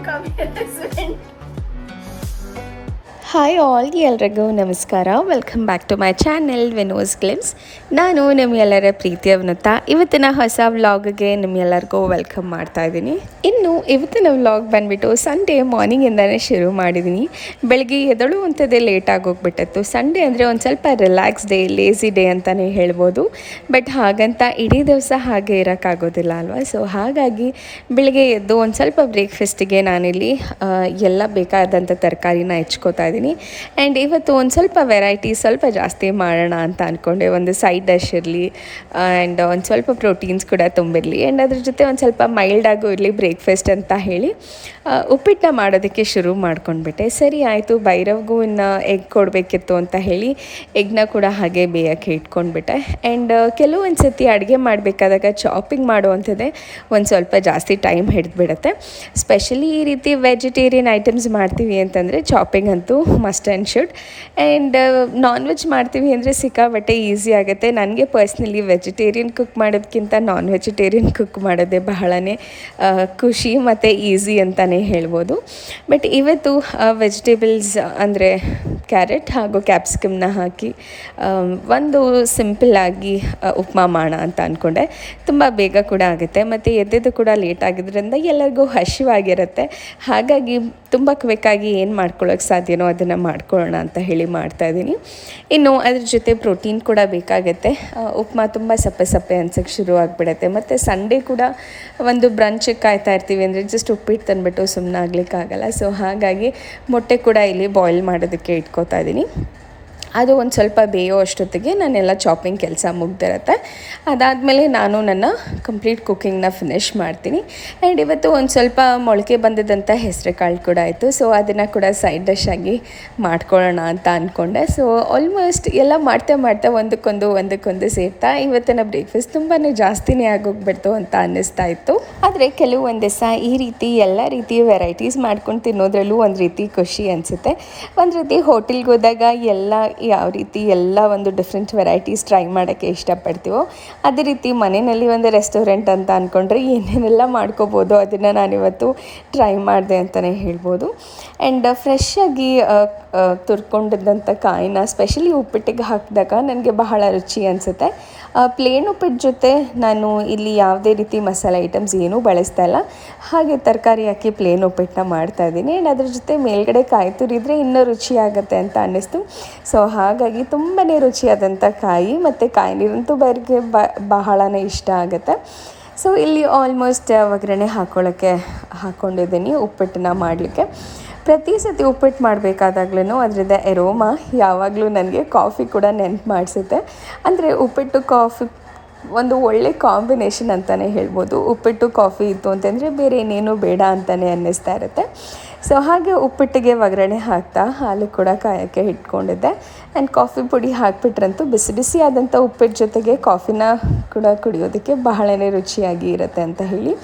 come here as well. Hi all, ಎಲ್ರಿಗೂ ನಮಸ್ಕಾರ. Welcome back to my channel venus glimpse. ನಾನು ನಿಮ್ಮೆಲ್ಲರ ಪ್ರೀತಿಯ ವಿನುತ. ಇವತ್ತಿನ ಹೊಸ ವ್ಲಾಗ್ಗೆ ನಿಮ್ಮೆಲ್ಲರಿಗೂ ವೆಲ್ಕಮ್ ಮಾಡ್ತಾ ಇದ್ದೀನಿ. ಇನ್ನು ಇವತ್ತಿನ ವ್ಲಾಗ್ ಬಂದುಬಿಟ್ಟು ಸಂಡೇ ಮಾರ್ನಿಂಗಿಂದನೇ ಶುರು ಮಾಡಿದ್ದೀನಿ. ಬೆಳಗ್ಗೆ ಎದ್ದೇಳುವಂಥದ್ದೇ ಲೇಟ್ ಆಗೋಗ್ಬಿಟ್ಟಿತ್ತು. ಸಂಡೇ ಅಂದರೆ ಒಂದು ಸ್ವಲ್ಪ ರಿಲ್ಯಾಕ್ಸ್ ಡೇ, ಲೇಸಿ ಡೇ ಅಂತಲೇ ಹೇಳ್ಬೋದು. ಬಟ್ ಹಾಗಂತ ಇಡೀ ದಿವಸ ಹಾಗೆ ಇರೋಕ್ಕಾಗೋದಿಲ್ಲ ಅಲ್ವಾ. ಸೊ ಹಾಗಾಗಿ ಬೆಳಗ್ಗೆ ಎದ್ದು ಒಂದು ಸ್ವಲ್ಪ ಬ್ರೇಕ್ಫಾಸ್ಟಿಗೆ ನಾನಿಲ್ಲಿ ಎಲ್ಲ ಬೇಕಾದಂಥ ತರಕಾರಿನ ಹೆಚ್ಕೋತಾ ಇದ್ದೀನಿ. ಆ್ಯಂಡ್ ಇವತ್ತು ಒಂದು ಸ್ವಲ್ಪ ವೆರೈಟಿ ಸ್ವಲ್ಪ ಜಾಸ್ತಿ ಮಾಡೋಣ ಅಂತ ಅಂದ್ಕೊಂಡೆ. ಒಂದು ಸೈಡ್ ಡಿಶ್ ಇರಲಿ ಆ್ಯಂಡ್ ಒಂದು ಸ್ವಲ್ಪ ಪ್ರೋಟೀನ್ಸ್ ಕೂಡ ತುಂಬಿರಲಿ ಆ್ಯಂಡ್ ಅದ್ರ ಜೊತೆ ಒಂದು ಸ್ವಲ್ಪ ಮೈಲ್ಡಾಗೂ ಇರಲಿ ಬ್ರೇಕ್ಫಾಸ್ಟ್ ಅಂತ ಹೇಳಿ ಉಪ್ಪಿಟ್ಟನ್ನ ಮಾಡೋದಕ್ಕೆ ಶುರು ಮಾಡ್ಕೊಂಡ್ಬಿಟ್ಟೆ. ಸರಿ ಆಯಿತು, ಭೈರವ್ಗೂ ಇನ್ನು ಎಗ್ ಕೊಡಬೇಕಿತ್ತು ಅಂತ ಹೇಳಿ ಎಗ್ನ ಕೂಡ ಹಾಗೆ ಬೇಯಕ್ಕೆ ಇಟ್ಕೊಂಡ್ಬಿಟ್ಟೆ. ಆ್ಯಂಡ್ ಕೆಲವೊಂದು ಸತಿ ಅಡುಗೆ ಮಾಡಬೇಕಾದಾಗ ಚಾಪಿಂಗ್ ಮಾಡುವಂಥದ್ದೇ ಒಂದು ಸ್ವಲ್ಪ ಜಾಸ್ತಿ ಟೈಮ್ ಹಿಡಿದ್ಬಿಡುತ್ತೆ. ಸ್ಪೆಷಲಿ ಈ ರೀತಿ ವೆಜಿಟೇರಿಯನ್ ಐಟಮ್ಸ್ ಮಾಡ್ತೀವಿ ಅಂತಂದರೆ ಚಾಪಿಂಗ್ ಅಂತೂ must and should. And non veg ಮಾಡ್ತೀವಿ ಅಂದರೆ ಸಿಕ್ಕಾಬಟ್ಟೆ ಈಸಿ ಆಗುತ್ತೆ. ನನಗೆ ಪರ್ಸ್ನಲಿ ವೆಜಿಟೇರಿಯನ್ ಕುಕ್ ಮಾಡೋದಕ್ಕಿಂತ ನಾನ್ ವೆಜಿಟೇರಿಯನ್ ಕುಕ್ ಮಾಡೋದೇ ಬಹಳನೇ ಖುಷಿ ಮತ್ತು ಈಸಿ ಅಂತಲೇ ಹೇಳ್ಬೋದು. ಬಟ್ ಇವತ್ತು ವೆಜಿಟೇಬಲ್ಸ್ ಅಂದರೆ ಕ್ಯಾರೆಟ್ ಹಾಗೂ ಕ್ಯಾಪ್ಸಿಕಮ್ನ ಹಾಕಿ ಒಂದು ಸಿಂಪಲ್ಲಾಗಿ ಉಪ್ಮಾ ಮಾಡೋಣ ಅಂತ ಅಂದ್ಕೊಂಡೆ. ತುಂಬ ಬೇಗ ಕೂಡ ಆಗುತ್ತೆ ಮತ್ತು ಎದ್ದೆದ್ದು ಕೂಡ ಲೇಟ್ ಆಗಿದ್ದರಿಂದ ಎಲ್ಲರಿಗೂ ಹಸಿವಾಗಿರುತ್ತೆ. ಹಾಗಾಗಿ ತುಂಬ ಕ್ವಿಕ್ಕಾಗಿ ಏನು ಮಾಡ್ಕೊಳ್ಳೋಕೆ ಸಾಧ್ಯನೋ ಅದನ್ನು ಮಾಡ್ಕೊಳ್ಳೋಣ ಅಂತ ಹೇಳಿ ಮಾಡ್ತಾಯಿದ್ದೀನಿ. ಇನ್ನು ಅದ್ರ ಜೊತೆ ಪ್ರೋಟೀನ್ ಕೂಡ ಬೇಕಾಗುತ್ತೆ. ಉಪ್ಮಾ ತುಂಬ ಸಪ್ಪೆ ಸಪ್ಪೆ ಅನ್ಸೋಕ್ಕೆ ಶುರು ಆಗಿಬಿಡುತ್ತೆ. ಮತ್ತು ಸಂಡೇ ಕೂಡ ಒಂದು ಬ್ರಂಚಿಗೆ ಕಾಯ್ತಾ ಇರ್ತೀವಿ ಅಂದರೆ ಜಸ್ಟ್ ಉಪ್ಪಿಟ್ಟು ತಂದುಬಿಟ್ಟು ಸುಮ್ಮನೆ ಆಗಲಿಕ್ಕಾಗಲ್ಲ. ಸೊ ಹಾಗಾಗಿ ಮೊಟ್ಟೆ ಕೂಡ ಇಲ್ಲಿ ಬಾಯ್ಲ್ ಮಾಡೋದಕ್ಕೆ ಇಟ್ಕೋತಾ ಇದ್ದೀನಿ. ಅದು ಒಂದು ಸ್ವಲ್ಪ ಬೇಯೋ ಅಷ್ಟೊತ್ತಿಗೆ ನಾನೆಲ್ಲ ಚಾಪಿಂಗ್ ಕೆಲಸ ಮುಗ್ದಿರುತ್ತೆ. ಅದಾದಮೇಲೆ ನಾನು ನನ್ನ ಕಂಪ್ಲೀಟ್ ಕುಕ್ಕಿಂಗ್ನ ಫಿನಿಷ್ ಮಾಡ್ತೀನಿ. ಆ್ಯಂಡ್ ಇವತ್ತು ಒಂದು ಸ್ವಲ್ಪ ಮೊಳಕೆ ಬಂದಿದ್ದಂಥ ಹೆಸರು ಕಾಳು ಕೂಡ ಆಯಿತು. ಸೊ ಅದನ್ನು ಕೂಡ ಸೈಡ್ ಡಿಶ್ ಆಗಿ ಮಾಡ್ಕೊಳ್ಳೋಣ ಅಂತ ಅಂದ್ಕೊಂಡೆ. ಸೊ ಆಲ್ಮೋಸ್ಟ್ ಎಲ್ಲ ಮಾಡ್ತಾ ಒಂದಕ್ಕೊಂದು ಸೇರ್ತಾ ಇವತ್ತಿನ ಬ್ರೇಕ್ಫಾಸ್ಟ್ ತುಂಬಾ ಜಾಸ್ತಿನೇ ಆಗೋಗ್ಬಿಡ್ತು ಅಂತ ಅನ್ನಿಸ್ತಾ ಇತ್ತು. ಆದರೆ ಕೆಲವೊಂದು ದಿವಸ ಈ ರೀತಿ ಎಲ್ಲ ರೀತಿ ವೆರೈಟೀಸ್ ಮಾಡ್ಕೊಂಡು ತಿನ್ನೋದ್ರಲ್ಲೂ ಒಂದು ರೀತಿ ಖುಷಿ ಅನಿಸುತ್ತೆ. ಒಂದು ರೀತಿ ಹೋಟೆಲ್ಗೆ ಹೋದಾಗ ಎಲ್ಲ ಯಾವ ರೀತಿ ಎಲ್ಲ ಒಂದು ಡಿಫ್ರೆಂಟ್ ವೆರೈಟೀಸ್ ಟ್ರೈ ಮಾಡೋಕ್ಕೆ ಇಷ್ಟಪಡ್ತೀವೋ ಅದೇ ರೀತಿ ಮನೆಯಲ್ಲಿ ಒಂದು ರೆಸ್ಟೋರೆಂಟ್ ಅಂತ ಅಂದ್ಕೊಂಡ್ರೆ ಏನೇನೆಲ್ಲ ಮಾಡ್ಕೋಬೋದು ಅದನ್ನು ನಾನಿವತ್ತು ಟ್ರೈ ಮಾಡಿದೆ ಅಂತಲೇ ಹೇಳ್ಬೋದು. ಆ್ಯಂಡ್ ಫ್ರೆಶ್ಶಾಗಿ ತುರ್ಕೊಂಡಿದ್ದಂಥ ಕಾಯಿನ ಸ್ಪೆಷಲಿ ಉಪ್ಪಿಟ್ಟಿಗೆ ಹಾಕಿದಾಗ ನನಗೆ ಬಹಳ ರುಚಿ ಅನಿಸುತ್ತೆ. ಪ್ಲೇನ್ ಉಪ್ಪಿಟ್ಟು ಜೊತೆ ನಾನು ಇಲ್ಲಿ ಯಾವುದೇ ರೀತಿ ಮಸಾಲೆ ಐಟಮ್ಸ್ ಏನೂ ಬಳಸ್ತಾ ಇಲ್ಲ. ಹಾಗೆ ತರಕಾರಿ ಹಾಕಿ ಪ್ಲೇನ್ ಉಪ್ಪಿಟ್ಟನ್ನ ಮಾಡ್ತಾಯಿದ್ದೀನಿ. ಆ್ಯಂಡ್ ಅದ್ರ ಜೊತೆ ಮೇಲ್ಗಡೆ ಕಾಯಿ ತುರಿದ್ರೆ ಇನ್ನೂ ರುಚಿ ಆಗುತ್ತೆ ಅಂತ ಅನ್ನಿಸ್ತು. ಸೊ ಹಾಗಾಗಿ ತುಂಬಾ ರುಚಿಯಾದಂಥ ಕಾಯಿ ಮತ್ತು ಕಾಯಿ ನೀರಂತೂ ಬರಿಗೆ ಬಹಳನೇ ಇಷ್ಟ ಆಗುತ್ತೆ. ಸೊ ಇಲ್ಲಿ ಆಲ್ಮೋಸ್ಟ್ ಒಗ್ಗರಣೆ ಹಾಕ್ಕೊಂಡಿದ್ದೀನಿ ಉಪ್ಪಿಟ್ಟನ್ನ ಮಾಡಲಿಕ್ಕೆ. ಪ್ರತಿ ಸತಿ ಉಪ್ಪಿಟ್ಟು ಮಾಡಬೇಕಾದಾಗ್ಲೂ ಅದರಿಂದ ಎರೋಮಾ ಯಾವಾಗಲೂ ನನಗೆ ಕಾಫಿ ಕೂಡ ನೆನಪು ಮಾಡಿಸುತ್ತೆ. ಅಂದರೆ ಉಪ್ಪಿಟ್ಟು ಕಾಫಿ ಒಂದು ಒಳ್ಳೆ ಕಾಂಬಿನೇಷನ್ ಅಂತಲೇ ಹೇಳ್ಬೋದು. ಉಪ್ಪಿಟ್ಟು ಕಾಫಿ ಇತ್ತು ಅಂತಂದರೆ ಬೇರೆ ಏನೇನು ಬೇಡ ಅಂತಲೇ ಅನ್ನಿಸ್ತಾ ಇರುತ್ತೆ. ಸೊ ಹಾಗೆ ಉಪ್ಪಿಟ್ಟಿಗೆ ಒಗ್ಗರಣೆ ಹಾಕ್ತಾ ಹಾಲು ಕೂಡ ಕಾಯೋಕ್ಕೆ ಇಟ್ಕೊಂಡಿದ್ದೆ. ಆ್ಯಂಡ್ ಕಾಫಿ ಪುಡಿ ಹಾಕಿಬಿಟ್ರಂತೂ ಬಿಸಿ ಬಿಸಿಯಾದಂಥ ಉಪ್ಪಿಟ್ಟು ಜೊತೆಗೆ ಕಾಫಿನ ಕೂಡ ಕುಡಿಯೋದಕ್ಕೆ ಬಹಳನೇ ರುಚಿಯಾಗಿ ಇರುತ್ತೆ ಅಂತ ಹೇಳಿ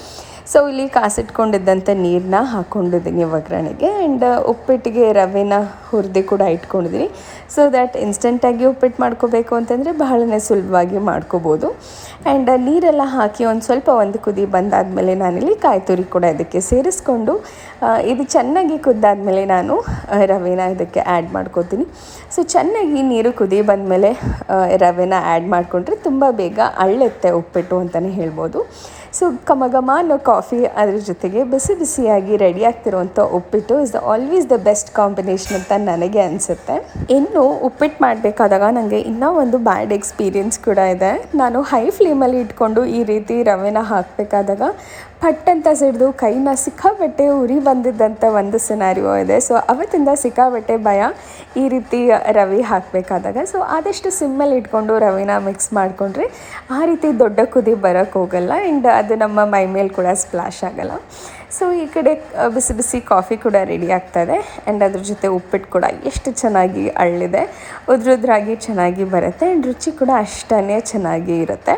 ಸೊ ಇಲ್ಲಿ ಕಾಸಿಟ್ಕೊಂಡಿದ್ದಂಥ ನೀರನ್ನ ಹಾಕ್ಕೊಂಡಿದ್ದೀನಿ ಒಗ್ಗರಣೆಗೆ. ಆ್ಯಂಡ್ ಉಪ್ಪಿಟ್ಟಿಗೆ ರವೆನ ಹುರಿದು ಕೂಡ ಇಟ್ಕೊಂಡಿದ್ದೀನಿ. ಸೊ ದ್ಯಾಟ್ ಇನ್ಸ್ಟೆಂಟಾಗಿ ಉಪ್ಪಿಟ್ಟು ಮಾಡ್ಕೋಬೇಕು ಅಂತಂದರೆ ಬಹಳನೇ ಸುಲಭವಾಗಿ ಮಾಡ್ಕೋಬೋದು. ಆ್ಯಂಡ್ ನೀರೆಲ್ಲ ಹಾಕಿ ಒಂದು ಕುದಿ ಬಂದಾದಮೇಲೆ ನಾನಿಲ್ಲಿ ಕಾಯಿ ತುರಿ ಕೂಡ ಇದಕ್ಕೆ ಸೇರಿಸ್ಕೊಂಡು ಇದು ಚೆನ್ನಾಗಿ ಕುದ್ದಾದಮೇಲೆ ನಾನು ರವೆನ ಇದಕ್ಕೆ ಆ್ಯಡ್ ಮಾಡ್ಕೋತೀನಿ. ಸೊ ಚೆನ್ನಾಗಿ ನೀರು ಕುದಿ ಬಂದಮೇಲೆ ರವೆನ ಆ್ಯಡ್ ಮಾಡಿಕೊಂಡ್ರೆ ತುಂಬ ಬೇಗ ಅಳ್ಳುತ್ತೆ ಉಪ್ಪಿಟ್ಟು ಅಂತಲೇ ಹೇಳ್ಬೋದು. ಸೊ ಘಮ ಅನ್ನೋ ಕಾಫಿ ಅದ್ರ ಜೊತೆಗೆ ಬಿಸಿ ಬಿಸಿಯಾಗಿ ರೆಡಿ ಆಗ್ತಿರೋವಂಥ ಉಪ್ಪಿಟ್ಟು is always the best combination ಅಂತ ನನಗೆ ಅನಿಸುತ್ತೆ. ಇನ್ನು ಉಪ್ಪಿಟ್ಟು ಮಾಡಬೇಕಾದಾಗ ನನಗೆ ಇನ್ನೂ ಒಂದು ಬ್ಯಾಡ್ ಎಕ್ಸ್ಪೀರಿಯನ್ಸ್ ಕೂಡ ಇದೆ. ನಾನು ಹೈ ಫ್ಲೇಮಲ್ಲಿ ಇಟ್ಕೊಂಡು ಈ ರೀತಿ ರವೆನ ಹಾಕಬೇಕಾದಾಗ ಪಟ್ ಅಂತ ಸಿಡಿದು ಕೈನ ಸಿಕ್ಕಾಬಟ್ಟೆ ಉರಿ ಬಂದಿದ್ದಂಥ ಒಂದು ಸಿನಾರಿಯೋ ಇದೆ. ಸೊ ಅವತ್ತಿಂದ ಸಿಕ್ಕಾಬಟ್ಟೆ ಭಯ ಈ ರೀತಿ ರವೆ ಹಾಕಬೇಕಾದಾಗ. ಸೊ ಆದಷ್ಟು ಸಿಮ್ಮಲ್ಲಿ ಇಟ್ಕೊಂಡು ರವೆನ ಮಿಕ್ಸ್ ಮಾಡಿಕೊಂಡ್ರೆ ಆ ರೀತಿ ದೊಡ್ಡ ಕುದಿ ಬರೋಕ್ಕೆ ಹೋಗಲ್ಲ. ಆ್ಯಂಡ್ ಅದು ನಮ್ಮ ಮೈ ಮೇಲೆ ಕೂಡ ಸ್ಪ್ಲಾಶ್ ಆಗೋಲ್ಲ. ಸೊ ಈ ಕಡೆ ಬಿಸಿ ಬಿಸಿ ಕಾಫಿ ಕೂಡ ರೆಡಿ ಆಗ್ತಾಯಿದೆ. ಆ್ಯಂಡ್ ಅದ್ರ ಜೊತೆ ಉಪ್ಪಿಟ್ಟು ಕೂಡ ಎಷ್ಟು ಚೆನ್ನಾಗಿ ಅಳ್ಳಿದೆ, ಉದ್ರಾಗಿ ಚೆನ್ನಾಗಿ ಬರುತ್ತೆ. ಆ್ಯಂಡ್ ರುಚಿ ಕೂಡ ಅಷ್ಟೇ ಚೆನ್ನಾಗಿ ಇರುತ್ತೆ.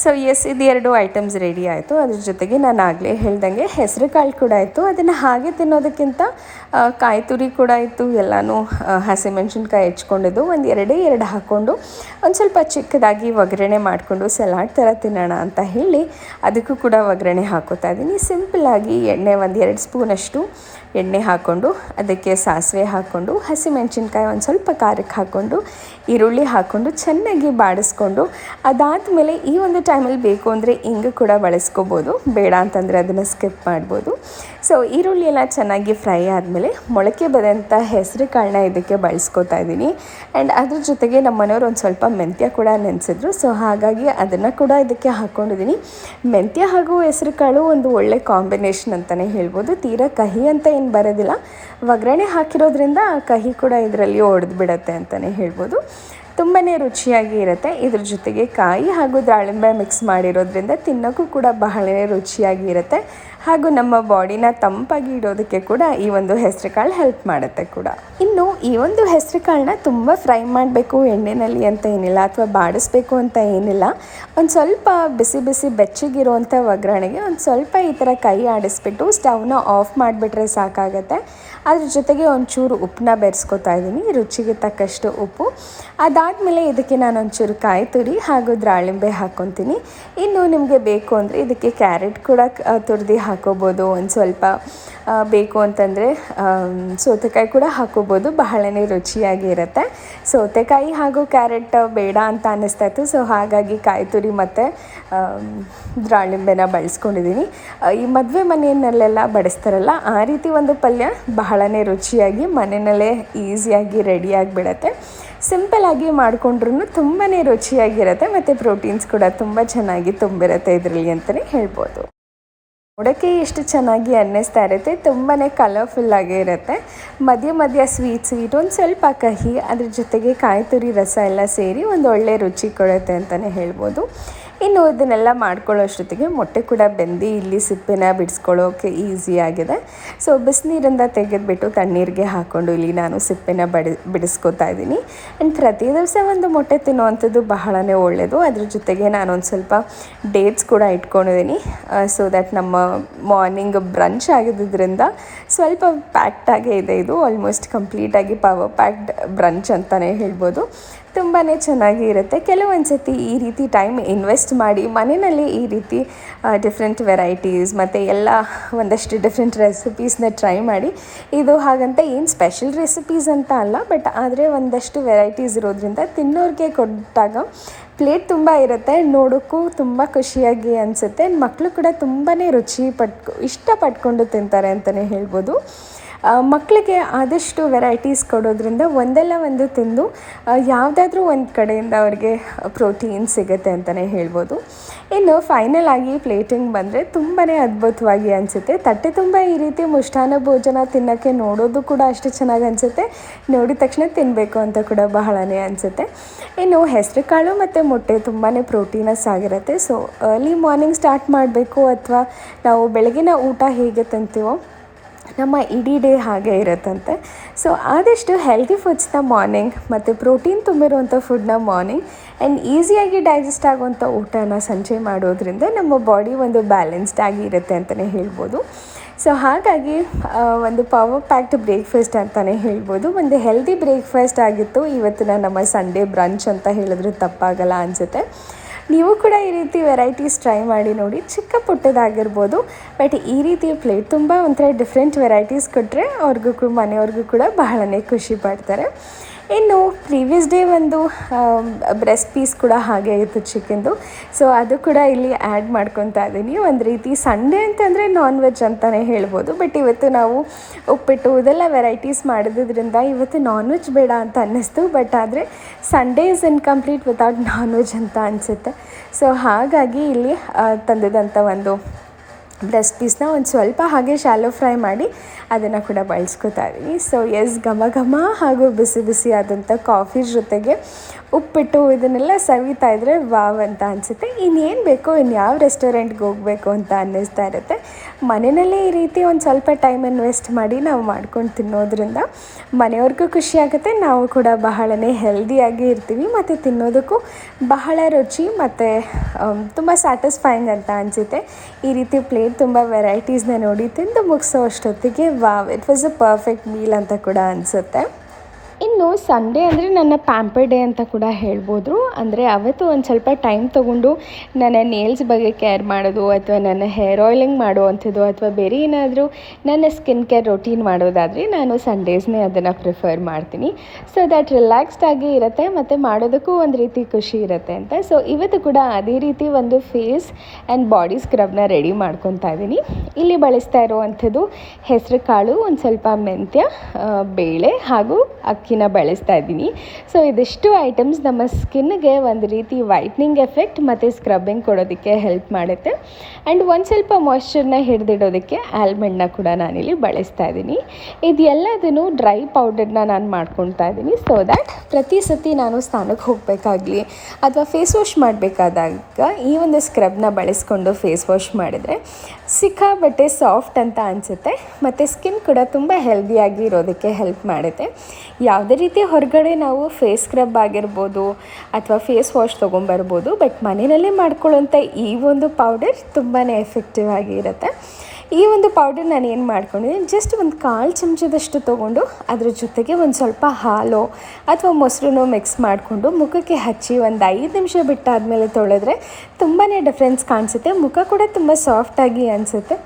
ಸೊ ಎಸ್, ಇದು 2 ಐಟಮ್ಸ್ ರೆಡಿ ಆಯಿತು. ಅದ್ರ ಜೊತೆಗೆ ನಾನು ಆಗಲೇ ಹೇಳ್ದಂಗೆ ಹೆಸರು ಕಾಳು ಕೂಡ ಇತ್ತು. ಅದನ್ನು ಹಾಗೆ ತಿನ್ನೋದಕ್ಕಿಂತ ಕಾಯಿ ತುರಿ ಕೂಡ ಇತ್ತು, ಎಲ್ಲನೂ ಹಸಿಮೆಣ್ಸಿನ್ಕಾಯಿ ಹೆಚ್ಕೊಂಡಿದ್ದು ಒಂದು 2 ಹಾಕ್ಕೊಂಡು ಒಂದು ಸ್ವಲ್ಪ ಚಿಕ್ಕದಾಗಿ ಒಗ್ಗರಣೆ ಮಾಡಿಕೊಂಡು ಸಲಾಡ್ ಥರ ತಿನ್ನೋಣ ಅಂತ ಹೇಳಿ ಅದಕ್ಕೂ ಕೂಡ ಒಗ್ಗರಣೆ ಹಾಕೋತಾ ಇದ್ದೀನಿ. ಸಿಂಪಲ್ಲಾಗಿ ಎಣ್ಣೆ ಒಂದು 2 ಸ್ಪೂನಷ್ಟು ಎಣ್ಣೆ ಹಾಕ್ಕೊಂಡು ಅದಕ್ಕೆ ಸಾಸಿವೆ ಹಾಕ್ಕೊಂಡು ಹಸಿಮೆಣ್ಸಿನ್ಕಾಯಿ ಒಂದು ಸ್ವಲ್ಪ ಖಾರಕ್ಕೆ ಹಾಕ್ಕೊಂಡು ಈರುಳ್ಳಿ ಹಾಕ್ಕೊಂಡು ಚೆನ್ನಾಗಿ ಬಾಡಿಸ್ಕೊಂಡು ಅದಾದಮೇಲೆ ಈ ಒಂದು ಟೈಮಲ್ಲಿ ಬೇಕು ಅಂದರೆ ಇಂಗು ಕೂಡ ಬಳಸ್ಕೋಬೋದು, ಬೇಡ ಅಂತಂದರೆ ಅದನ್ನು ಸ್ಕಿಪ್ ಮಾಡ್ಬೋದು. ಸೊ ಈರುಳ್ಳಿ ಎಲ್ಲ ಚೆನ್ನಾಗಿ ಫ್ರೈ ಆದಮೇಲೆ ಮೊಳಕೆ ಬದಂಥ ಹೆಸರು ಕಾಳನ್ನ ಇದಕ್ಕೆ ಬಳಸ್ಕೊತಾ ಇದ್ದೀನಿ. ಆ್ಯಂಡ್ ಅದ್ರ ಜೊತೆಗೆ ನಮ್ಮ ಮನೆಯವರು ಒಂದು ಸ್ವಲ್ಪ ಮೆಂತ್ಯ ಕೂಡ ನೆನೆಸಿದ್ರು. ಸೊ ಹಾಗಾಗಿ ಅದನ್ನು ಕೂಡ ಇದಕ್ಕೆ ಹಾಕ್ಕೊಂಡಿದ್ದೀನಿ. ಮೆಂತ್ಯ ಹಾಗೂ ಹೆಸರು ಕಾಳು ಒಂದು ಒಳ್ಳೆ ಕಾಂಬಿನೇಷನ್ ಅಂತಲೇ ಹೇಳ್ಬೋದು. ತೀರಾ ಕಹಿ ಅಂತ ಏನು ಬರೋದಿಲ್ಲ, ಒಗ್ಗರಣೆ ಹಾಕಿರೋದ್ರಿಂದ ಆ ಕಹಿ ಕೂಡ ಇದರಲ್ಲಿ ಒಡೆದು ಬಿಡುತ್ತೆ ಅಂತಲೇ ಹೇಳ್ಬೋದು. ತುಂಬಾ ರುಚಿಯಾಗಿ ಇರುತ್ತೆ. ಇದ್ರ ಜೊತೆಗೆ ಕಾಯಿ ಹಾಗೂ ದಾಳಿಂಬೆ ಮಿಕ್ಸ್ ಮಾಡಿರೋದ್ರಿಂದ ತಿನ್ನೋಕ್ಕೂ ಕೂಡ ಬಹಳನೇ ರುಚಿಯಾಗಿ ಇರುತ್ತೆ. ಹಾಗೂ ನಮ್ಮ ಬಾಡಿನ ತಂಪಾಗಿ ಇಡೋದಕ್ಕೆ ಕೂಡ ಈ ಒಂದು ಹೆಸರು ಕಾಳು ಹೆಲ್ಪ್ ಮಾಡುತ್ತೆ ಕೂಡ. ಇನ್ನು ಈ ಒಂದು ಹೆಸರು ಕಾಳನ್ನ ತುಂಬ ಫ್ರೈ ಮಾಡಬೇಕು ಎಣ್ಣೆಯಲ್ಲಿ ಅಂತ ಏನಿಲ್ಲ, ಅಥವಾ ಬಾಡಿಸ್ಬೇಕು ಅಂತ ಏನಿಲ್ಲ. ಒಂದು ಸ್ವಲ್ಪ ಬಿಸಿ ಬಿಸಿ ಬೆಚ್ಚಗಿರುವಂಥ ಒಗ್ಗರಣೆಗೆ ಒಂದು ಸ್ವಲ್ಪ ಈ ಥರ ಕೈ ಆಡಿಸ್ಬಿಟ್ಟು ಸ್ಟವ್ನ ಆಫ್ ಮಾಡಿಬಿಟ್ರೆ ಸಾಕಾಗತ್ತೆ. ಅದ್ರ ಜೊತೆಗೆ ಒಂಚೂರು ಉಪ್ಪನ್ನ ಬೆರೆಸ್ಕೊತಾ ಇದ್ದೀನಿ, ರುಚಿಗೆ ತಕ್ಕಷ್ಟು ಉಪ್ಪು. ಅದಾದಮೇಲೆ ಇದಕ್ಕೆ ನಾನು ಒಂಚೂರು ಕಾಯಿ ತುರಿ ಹಾಗೂ ದಾಳಿಂಬೆ ಹಾಕ್ಕೊತೀನಿ. ಇನ್ನು ನಿಮಗೆ ಬೇಕು ಅಂದರೆ ಇದಕ್ಕೆ ಕ್ಯಾರೆಟ್ ಕೂಡ ತುರಿದು ಹಾಕೋಬೋದು. ಒಂದು ಸ್ವಲ್ಪ ಬೇಕು ಅಂತಂದರೆ ಸೌತೆಕಾಯಿ ಕೂಡ ಹಾಕೋಬೋದು, ಬಹಳನೇ ರುಚಿಯಾಗಿ ಇರುತ್ತೆ. ಸೌತೆಕಾಯಿ ಹಾಗೂ ಕ್ಯಾರೆಟ್ ಬೇಡ ಅಂತ ಅನ್ನಿಸ್ತಾಯಿತ್ತು. ಸೊ ಹಾಗಾಗಿ ಕಾಯಿ ತುರಿ ಮತ್ತು ದಾಳಿಂಬೆನ ಬಳಸ್ಕೊಂಡಿದ್ದೀನಿ. ಈ ಮದುವೆ ಮನೆಯಲ್ಲೆಲ್ಲ ಬಡಿಸ್ತಾರಲ್ಲ ಆ ರೀತಿ ಒಂದು ಪಲ್ಯ ಬಹಳನೇ ರುಚಿಯಾಗಿ ಮನೆಯಲ್ಲೇ ಈಸಿಯಾಗಿ ರೆಡಿಯಾಗಿಬಿಡತ್ತೆ. ಸಿಂಪಲ್ಲಾಗಿ ಮಾಡಿಕೊಂಡ್ರೂ ತುಂಬಾ ರುಚಿಯಾಗಿರುತ್ತೆ ಮತ್ತು ಪ್ರೋಟೀನ್ಸ್ ಕೂಡ ತುಂಬ ಚೆನ್ನಾಗಿ ತುಂಬಿರುತ್ತೆ ಇದರಲ್ಲಿ ಅಂತಲೇ ಹೇಳ್ಬೋದು. ನೋಡೋಕ್ಕೆ ಎಷ್ಟು ಚೆನ್ನಾಗಿ ಅನ್ನಿಸ್ತಾ ಇರುತ್ತೆ, ತುಂಬಾ ಕಲರ್ಫುಲ್ಲಾಗೇ ಇರುತ್ತೆ. ಮಧ್ಯ ಸ್ವೀಟ್ ಒಂದು ಸ್ವಲ್ಪ ಕಹಿ, ಅದ್ರ ಜೊತೆಗೆ ಕಾಯಿ ತುರಿ ರಸ ಎಲ್ಲ ಸೇರಿ ಒಂದು ಒಳ್ಳೆ ರುಚಿ ಕೊಡುತ್ತೆ ಅಂತಲೇ ಹೇಳ್ಬೋದು. ಇನ್ನು ಇದನ್ನೆಲ್ಲ ಮಾಡ್ಕೊಳ್ಳೋಷ್ಟೊತ್ತಿಗೆ ಮೊಟ್ಟೆ ಕೂಡ ಬೆಂದು ಇಲ್ಲಿ ಸಿಪ್ಪೆನ ಬಿಡಿಸ್ಕೊಳ್ಳೋಕೆ ಈಸಿಯಾಗಿದೆ. ಸೊ ಬಿಸಿನೀರಿಂದ ತೆಗೆದುಬಿಟ್ಟು ತಣ್ಣೀರಿಗೆ ಹಾಕ್ಕೊಂಡು ಇಲ್ಲಿ ನಾನು ಸಿಪ್ಪೆನ ಬಿಡಿಸ್ಕೊತಾ ಇದ್ದೀನಿ. ಆ್ಯಂಡ್ ಪ್ರತಿ ದಿವಸ ಒಂದು ಮೊಟ್ಟೆ ತಿನ್ನುವಂಥದ್ದು ಬಹಳನೇ ಒಳ್ಳೆಯದು. ಅದ್ರ ಜೊತೆಗೆ ನಾನೊಂದು ಸ್ವಲ್ಪ ಡೇಟ್ಸ್ ಕೂಡ ಇಟ್ಕೊಂಡಿದ್ದೀನಿ. ಸೊ ದ್ಯಾಟ್ ನಮ್ಮ ಮಾರ್ನಿಂಗ್ ಬ್ರಂಚ್ ಆಗಿದ್ದರಿಂದ ಸ್ವಲ್ಪ ಪ್ಯಾಕ್ಟಾಗೇ ಇದೆ. ಇದು ಆಲ್ಮೋಸ್ಟ್ ಕಂಪ್ಲೀಟಾಗಿ ಪವರ್ ಪ್ಯಾಕ್ಡ್ ಬ್ರಂಚ್ ಅಂತಲೇ ಹೇಳ್ಬೋದು. ತುಂಬಾ ಚೆನ್ನಾಗಿ ಇರುತ್ತೆ. ಕೆಲವೊಂದು ಸತಿ ಈ ರೀತಿ ಟೈಮ್ ಇನ್ವೆಸ್ಟ್ ಮಾಡಿ ಮನೆಯಲ್ಲಿ ಈ ರೀತಿ ಡಿಫ್ರೆಂಟ್ ವೆರೈಟೀಸ್ ಮತ್ತು ಎಲ್ಲ ಒಂದಷ್ಟು ಡಿಫ್ರೆಂಟ್ ರೆಸಿಪೀಸ್ನ ಟ್ರೈ ಮಾಡಿ. ಇದು ಹಾಗಂತ ಏನು ಸ್ಪೆಷಲ್ ರೆಸಿಪೀಸ್ ಅಂತ ಅಲ್ಲ, ಬಟ್ ಆದರೆ ಒಂದಷ್ಟು ವೆರೈಟೀಸ್ ಇರೋದ್ರಿಂದ ತಿನ್ನೋರಿಗೆ ಕೊಟ್ಟಾಗ ಪ್ಲೇಟ್ ತುಂಬ ಇರುತ್ತೆ, ನೋಡೋಕ್ಕೂ ತುಂಬ ಖುಷಿಯಾಗಿ ಅನಿಸುತ್ತೆ. ಮಕ್ಕಳು ಕೂಡ ತುಂಬಾ ಇಷ್ಟಪಟ್ಕೊಂಡು ತಿಂತಾರೆ ಅಂತಲೇ ಹೇಳ್ಬೋದು. ಮಕ್ಕಳಿಗೆ ಆದಷ್ಟು ವೆರೈಟೀಸ್ ಕೊಡೋದ್ರಿಂದ ಒಂದಲ್ಲ ಒಂದು ತಿಂದು ಯಾವುದಾದ್ರೂ ಒಂದು ಕಡೆಯಿಂದ ಅವ್ರಿಗೆ ಪ್ರೋಟೀನ್ ಸಿಗುತ್ತೆ ಅಂತಲೇ ಹೇಳ್ಬೋದು. ಇನ್ನು ಫೈನಲ್ ಆಗಿ ಪ್ಲೇಟಿಂಗ್ ಬಂದರೆ ತುಂಬಾ ಅದ್ಭುತವಾಗಿ ಅನಿಸುತ್ತೆ. ತಟ್ಟೆ ತುಂಬ ಈ ರೀತಿ ಮಿಷ್ಟಾನ್ನ ಭೋಜನ ತಿನ್ನೋಕ್ಕೆ ನೋಡೋದು ಕೂಡ ಅಷ್ಟು ಚೆನ್ನಾಗಿ ಅನಿಸುತ್ತೆ, ನೋಡಿದ ತಕ್ಷಣ ತಿನ್ನಬೇಕು ಅಂತ ಕೂಡ ಬಹಳನೇ ಅನಿಸುತ್ತೆ. ಇನ್ನು ಹೆಸರು ಕಾಳು ಮತ್ತು ಮೊಟ್ಟೆ ತುಂಬಾ ಪ್ರೋಟೀನಸ್ ಆಗಿರುತ್ತೆ. ಸೊ ಅರ್ಲಿ ಮಾರ್ನಿಂಗ್ ಸ್ಟಾರ್ಟ್ ಮಾಡಬೇಕು, ಅಥವಾ ನಾವು ಬೆಳಗಿನ ಊಟ ಹೇಗೆ ತಿಂತೀವೋ ನಮ್ಮ ಇಡೀ ಡೇ ಹಾಗೆ ಇರುತ್ತಂತೆ. ಸೊ ಆದಷ್ಟು ಹೆಲ್ದಿ ಫುಡ್ಸ್ನ ಮಾರ್ನಿಂಗ್ ಮತ್ತು ಪ್ರೋಟೀನ್ ತುಂಬಿರುವಂಥ ಫುಡ್ನ ಮಾರ್ನಿಂಗ್ ಆ್ಯಂಡ್ ಈಸಿಯಾಗಿ ಡೈಜೆಸ್ಟ್ ಆಗುವಂಥ ಊಟನ ಸಂಜೆ ಮಾಡೋದ್ರಿಂದ ನಮ್ಮ ಬಾಡಿ ಒಂದು ಬ್ಯಾಲೆನ್ಸ್ಡ್ ಆಗಿ ಇರುತ್ತೆ ಅಂತಲೇ ಹೇಳ್ಬೋದು. ಸೊ ಹಾಗಾಗಿ ಒಂದು ಪವರ್ ಪ್ಯಾಕ್ಡ್ ಬ್ರೇಕ್ಫಾಸ್ಟ್ ಅಂತಲೇ ಹೇಳ್ಬೋದು. ಒಂದು ಹೆಲ್ದಿ ಬ್ರೇಕ್ಫಾಸ್ಟ್ ಆಗಿತ್ತು ಇವತ್ತಿನ ನಮ್ಮ ಸಂಡೇ ಬ್ರಂಚ್ ಅಂತ ಹೇಳಿದ್ರೆ ತಪ್ಪಾಗಲ್ಲ ಅನಿಸುತ್ತೆ. ನೀವು ಕೂಡ ಈ ರೀತಿ ವೆರೈಟೀಸ್ ಟ್ರೈ ಮಾಡಿ ನೋಡಿ, ಚಿಕ್ಕ ಪುಟ್ಟದಾಗಿರ್ಬೋದು, ಬಟ್ ಈ ರೀತಿ ಪ್ಲೇಟ್ ತುಂಬ ಒಂಥರ ಡಿಫ್ರೆಂಟ್ ವೆರೈಟೀಸ್ ಕೊಟ್ಟರೆ ಮನೆಯವ್ರಿಗೂ ಕೂಡ ಬಹಳನೇ ಖುಷಿ ಪಡ್ತಾರೆ. ಇನ್ನು ಪ್ರೀವಿಯಸ್ ಡೇ ಒಂದು ಬ್ರೆಸ್ಟ್ ಪೀಸ್ ಕೂಡ ಹಾಗೆ ಇತ್ತು ಚಿಕನ್ದು. ಸೊ ಅದು ಕೂಡ ಇಲ್ಲಿ ಆ್ಯಡ್ ಮಾಡ್ಕೊತಾ ಇದ್ದೀನಿ. ಒಂದು ರೀತಿ ಸಂಡೇ ಅಂತಂದರೆ ನಾನ್ ವೆಜ್ ಅಂತಲೇ ಹೇಳ್ಬೋದು, ಬಟ್ ಇವತ್ತು ನಾವು ಉಪ್ಪಿಟ್ಟು ಇದೆಲ್ಲ ವೆರೈಟೀಸ್ ಮಾಡಿದ್ರಿಂದ ಇವತ್ತು ನಾನ್ ವೆಜ್ ಬೇಡ ಅಂತ ಅನ್ನಿಸ್ತು. ಬಟ್ ಆದರೆ Sunday is incomplete without non veg ಅಂತ ಅನಿಸುತ್ತೆ. ಸೊ ಹಾಗಾಗಿ ಇಲ್ಲಿ ತಂದಿದ್ದಂಥ ಒಂದು ಬ್ರೆಸ್ಟ್ ಪೀಸ್ನ ಒಂದು ಸ್ವಲ್ಪ ಹಾಗೆ ಶಾಲೋ ಫ್ರೈ ಮಾಡಿ ಅದನ್ನು ಕೂಡ ಬಳಸ್ಕೊತಾ ಇದ್ದೀನಿ. ಸೊ ಘಮ ಘಮ ಹಾಗೂ ಬಿಸಿ ಬಿಸಿ ಆದಂಥ ಕಾಫಿ ಜೊತೆಗೆ ಉಪ್ಪಿಟ್ಟು ಇದನ್ನೆಲ್ಲ ಸವಿತಾ ಇದ್ದರೆ ವಾವ್ ಅಂತ ಅನಿಸುತ್ತೆ. ಇನ್ನೇನು ಬೇಕೋ ಇನ್ಯಾವ ರೆಸ್ಟೋರೆಂಟ್ಗೆ ಹೋಗಬೇಕು ಅಂತ ಅನ್ನಿಸ್ತಾ ಇರುತ್ತೆ. ಮನೆಯಲ್ಲೇ ಈ ರೀತಿ ಒಂದು ಸ್ವಲ್ಪ ಟೈಮ್ ಇನ್ವೆಸ್ಟ್ ಮಾಡಿ ನಾವು ಮಾಡ್ಕೊಂಡು ತಿನ್ನೋದ್ರಿಂದ ಮನೆಯವ್ರಿಗೂ ಖುಷಿಯಾಗುತ್ತೆ, ನಾವು ಕೂಡ ಬಹಳನೇ ಹೆಲ್ದಿಯಾಗಿ ಇರ್ತೀವಿ ಮತ್ತು ತಿನ್ನೋದಕ್ಕೂ ಬಹಳ ರುಚಿ ಮತ್ತು ತುಂಬ ಸ್ಯಾಟಿಸ್ಫೈಯಿಂಗ್ ಅಂತ ಅನಿಸುತ್ತೆ. ಈ ರೀತಿ ಪ್ಲೇಟ್ ತುಂಬ ವೆರೈಟೀಸ್ನ ನೋಡಿ ತಿಂದು ಮುಗಿಸೋ ಅಷ್ಟೊತ್ತಿಗೆ wow, it was a perfect meal ಅಂತ ಕೂಡ ಅನಿಸುತ್ತೆ. ಇನ್ನು ಸಂಡೇ ಅಂದರೆ ನನ್ನ ಪ್ಯಾಂಪರ್ ಡೇ ಅಂತ ಕೂಡ ಹೇಳ್ಬೋದು. ಅಂದರೆ ಅವತ್ತು ಒಂದು ಸ್ವಲ್ಪ ಟೈಮ್ ತೊಗೊಂಡು ನನ್ನ ನೇಲ್ಸ್ ಬಗ್ಗೆ ಕೇರ್ ಮಾಡೋದು ಅಥವಾ ನನ್ನ ಹೇರ್ ಆಯಿಲಿಂಗ್ ಮಾಡುವಂಥದ್ದು ಅಥವಾ ಬೇರೆ ಏನಾದರೂ ನನ್ನ ಸ್ಕಿನ್ ಕೇರ್ ರೊಟೀನ್ ಮಾಡೋದಾದರೆ ನಾನು ಸಂಡೇಸ್ನೇ ಅದನ್ನು ಪ್ರಿಫರ್ ಮಾಡ್ತೀನಿ. ಸೊ ದ್ಯಾಟ್ ರಿಲ್ಯಾಕ್ಸ್ಡ್ ಆಗಿ ಇರುತ್ತೆ ಮತ್ತು ಮಾಡೋದಕ್ಕೂ ಒಂದು ರೀತಿ ಖುಷಿ ಇರುತ್ತೆ ಅಂತ. ಸೊ ಇವತ್ತು ಕೂಡ ಅದೇ ರೀತಿ ಒಂದು ಫೇಸ್ ಆ್ಯಂಡ್ ಬಾಡಿ ಸ್ಕ್ರಬ್ನ ರೆಡಿ ಮಾಡ್ಕೊತಾ ಇದ್ದೀನಿ. ಇಲ್ಲಿ ಬಳಸ್ತಾ ಇರುವಂಥದ್ದು ಹೆಸರು ಕಾಳು, ಒಂದು ಸ್ವಲ್ಪ ಮೆಂತ್ಯ, ಬೇಳೆ ಹಾಗೂ ಅಕ್ಕಿನ ಬಳಸ್ತಾ ಇದ್ದೀನಿ. ಸೊ ಇದಿಷ್ಟು ಐಟಮ್ಸ್ ನಮ್ಮ ಸ್ಕಿನ್ಗೆ ಒಂದು ರೀತಿ ವೈಟ್ನಿಂಗ್ ಎಫೆಕ್ಟ್ ಮತ್ತು ಸ್ಕ್ರಬ್ಬಿಂಗ್ ಕೊಡೋದಕ್ಕೆ ಹೆಲ್ಪ್ ಮಾಡುತ್ತೆ. ಆ್ಯಂಡ್ ಒಂದು ಸ್ವಲ್ಪ ಮಾಯ್ಶ್ಚರ್ನ ಹಿಡಿದಿಡೋದಕ್ಕೆ ಆಲ್ಮಂಡ್ನ ಕೂಡ ನಾನಿಲ್ಲಿ ಬಳಸ್ತಾ ಇದ್ದೀನಿ. ಇದೆಲ್ಲದನ್ನು ಡ್ರೈ ಪೌಡರ್ನ ನಾನು ಮಾಡ್ಕೊತಾ ಇದ್ದೀನಿ. ಸೊ ದ್ಯಾಟ್ ಪ್ರತಿ ಸತಿ ನಾನು ಸ್ನಾನಕ್ಕೆ ಹೋಗಬೇಕಾಗಲಿ ಅಥವಾ ಫೇಸ್ ವಾಶ್ ಮಾಡಬೇಕಾದಾಗ ಈ ಒಂದು ಸ್ಕ್ರಬ್ನ ಬಳಸ್ಕೊಂಡು ಫೇಸ್ ವಾಶ್ ಮಾಡಿದರೆ ಸಿಕ್ಕಾಬಟ್ಟೆ ಸಾಫ್ಟ್ ಅಂತ ಅನಿಸುತ್ತೆ ಮತ್ತು ಸ್ಕಿನ್ ಕೂಡ ತುಂಬ ಹೆಲ್ದಿಯಾಗಿ ಇರೋದಕ್ಕೆ ಹೆಲ್ಪ್ ಮಾಡುತ್ತೆ. ಯಾವುದೇ ರೀತಿ ಹೊರಗಡೆ ನಾವು ಫೇಸ್ ಸ್ಕ್ರಬ್ ಆಗಿರ್ಬೋದು ಅಥವಾ ಫೇಸ್ ವಾಶ್ ತೊಗೊಂಬರ್ಬೋದು, ಬಟ್ ಮನೆಯಲ್ಲೇ ಮಾಡ್ಕೊಳ್ಳೋಂಥ ಈ ಒಂದು ಪೌಡರ್ ತುಂಬಾ ಎಫೆಕ್ಟಿವ್ ಆಗಿ ಇರುತ್ತೆ. ಈ ಒಂದು ಪೌಡರ್ ನಾನು ಏನು ಮಾಡ್ಕೊಂಡಿದ್ದೀನಿ, ಜಸ್ಟ್ ಒಂದು 1/4 ಚಮಚದಷ್ಟು ತೊಗೊಂಡು ಅದ್ರ ಜೊತೆಗೆ ಒಂದು ಸ್ವಲ್ಪ ಹಾಲು ಅಥವಾ ಮೊಸರು ಮಿಕ್ಸ್ ಮಾಡಿಕೊಂಡು ಮುಖಕ್ಕೆ ಹಚ್ಚಿ ಒಂದು 5 ನಿಮಿಷ ಬಿಟ್ಟಾದಮೇಲೆ ತೊಳೆದ್ರೆ ತುಂಬಾ ಡಿಫ್ರೆನ್ಸ್ ಕಾಣಿಸುತ್ತೆ. ಮುಖ ಕೂಡ ತುಂಬ ಸಾಫ್ಟಾಗಿ ಅನಿಸುತ್ತೆ.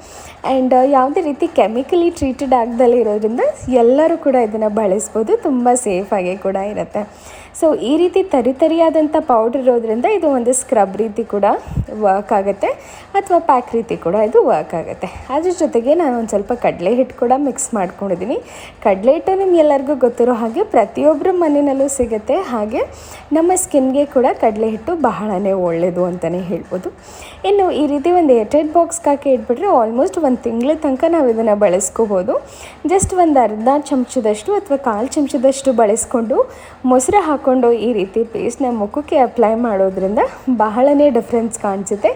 ಆ್ಯಂಡ್ ಯಾವುದೇ ರೀತಿ ಕೆಮಿಕಲಿ ಟ್ರೀಟೆಡ್ ಆಗದಲ್ಲೇ ಇರೋದ್ರಿಂದ ಎಲ್ಲರೂ ಕೂಡ ಇದನ್ನು ಬಳಸ್ಬೋದು, ತುಂಬ ಸೇಫಾಗಿ ಕೂಡ ಇರುತ್ತೆ. ಸೊ ಈ ರೀತಿ ತರಿಯಾದಂಥ ಪೌಡರ್ ಇರೋದ್ರಿಂದ ಇದು ಒಂದು ಸ್ಕ್ರಬ್ ರೀತಿ ಕೂಡ ವರ್ಕ್ ಆಗುತ್ತೆ ಅಥವಾ ಪ್ಯಾಕ್ ರೀತಿ ಕೂಡ ಇದು ವರ್ಕ್ ಆಗುತ್ತೆ. ಅದ್ರ ಜೊತೆಗೆ ನಾನು ಒಂದು ಸ್ವಲ್ಪ ಕಡಲೆ ಹಿಟ್ಟು ಕೂಡ ಮಿಕ್ಸ್ ಮಾಡ್ಕೊಂಡಿದ್ದೀನಿ. ಕಡಲೆ ಹಿಟ್ಟು ನಿಮ್ಗೆಲ್ಲರಿಗೂ ಗೊತ್ತಿರೋ ಹಾಗೆ ಪ್ರತಿಯೊಬ್ಬರ ಮನೆಯಲ್ಲೂ ಸಿಗುತ್ತೆ. ಹಾಗೆ ನಮ್ಮ ಸ್ಕಿನ್ಗೆ ಕೂಡ ಕಡಲೆ ಹಿಟ್ಟು ಬಹಳನೇ ಒಳ್ಳೆಯದು ಅಂತಲೇ ಹೇಳ್ಬೋದು. ಇನ್ನು ಈ ರೀತಿ ಒಂದು ಏರ್ಟೈಟ್ ಬಾಕ್ಸ್ಗೆ ಹಾಕಿ ಇಟ್ಬಿಟ್ರೆ ಆಲ್ಮೋಸ್ಟ್ 1 ತಿಂಗಳ ತನಕ ನಾವು ಇದನ್ನು ಬಳಸ್ಕೋಬೋದು. ಜಸ್ಟ್ ಒಂದು ಅರ್ಧ ಚಮಚದಷ್ಟು ಅಥವಾ 1/4 ಚಮಚದಷ್ಟು ಬಳಸ್ಕೊಂಡು ಮೊಸರು ಹಾಕ್ಕೊಂಡು ಈ ರೀತಿ ಪೇಸ್ಟ್ನ ಮುಖಕ್ಕೆ ಅಪ್ಲೈ ಮಾಡೋದ್ರಿಂದ ಬಹಳನೇ ಡಿಫ್ರೆನ್ಸ್ ಕಾಣಿಸುತ್ತೆ.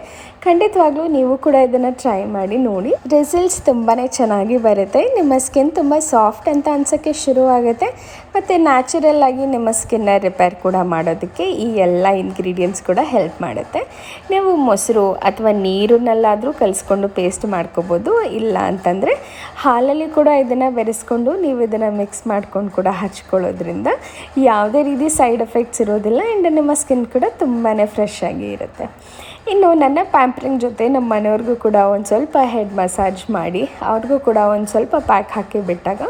ಖಂಡಿತವಾಗ್ಲೂ ನೀವು ಕೂಡ ಇದನ್ನು ಟ್ರೈ ಮಾಡಿ ನೋಡಿ, ರಿಸಲ್ಟ್ಸ್ ತುಂಬಾ ಚೆನ್ನಾಗಿ ಬರುತ್ತೆ. ನಿಮ್ಮ ಸ್ಕಿನ್ ತುಂಬ ಸಾಫ್ಟ್ ಅಂತ ಅನ್ಸೋಕ್ಕೆ ಶುರುವಾಗುತ್ತೆ ಮತ್ತು ನ್ಯಾಚುರಲ್ ಆಗಿ ನಿಮ್ಮ ಸ್ಕಿನ್ನ ರಿಪೇರ್ ಕೂಡ ಮಾಡೋದಕ್ಕೆ ಈ ಎಲ್ಲ ಇಂಗ್ರೀಡಿಯೆಂಟ್ಸ್ ಕೂಡ ಹೆಲ್ಪ್ ಮಾಡುತ್ತೆ. ನೀವು ಮೊಸರು ಅಥವಾ ನೀರನ್ನೆಲ್ಲಾದರೂ ಕಲಿಸ್ಕೊಂಡು ಪೇಸ್ಟ್ ಮಾಡ್ಕೋಬೋದು. ಇಲ್ಲ ಅಂತಂದರೆ ಹಾಲಲ್ಲಿ ಕೂಡ ಇದನ್ನು ಬೆರೆಸ್ಕೊಂಡು ನೀವು ಇದನ್ನು ಮಿಕ್ಸ್ ಮಾಡ್ಕೊಂಡು ಕೂಡ ಹಚ್ಕೊಳ್ಳೋದ್ರಿಂದ ಯಾವುದೇ ರೀತಿ ಸೈಡ್ ಎಫೆಕ್ಟ್ಸ್ ಇರೋದಿಲ್ಲ. ಆ್ಯಂಡ್ ನಿಮ್ಮ ಸ್ಕಿನ್ ಕೂಡ ತುಂಬಾ ಫ್ರೆಶ್ ಆಗಿ ಇರುತ್ತೆ. ಇನ್ನು ನನ್ನ ಪ್ಯಾಂಪರಿಂಗ್ ಜೊತೆ ನಮ್ಮ ಮನೆಯವ್ರಿಗೂ ಕೂಡ ಒಂದು ಸ್ವಲ್ಪ ಹೆಡ್ ಮಸಾಜ್ ಮಾಡಿ ಅವ್ರಿಗೂ ಕೂಡ ಒಂದು ಸ್ವಲ್ಪ ಪ್ಯಾಕ್ ಹಾಕಿ ಬಿಟ್ಟಾಗ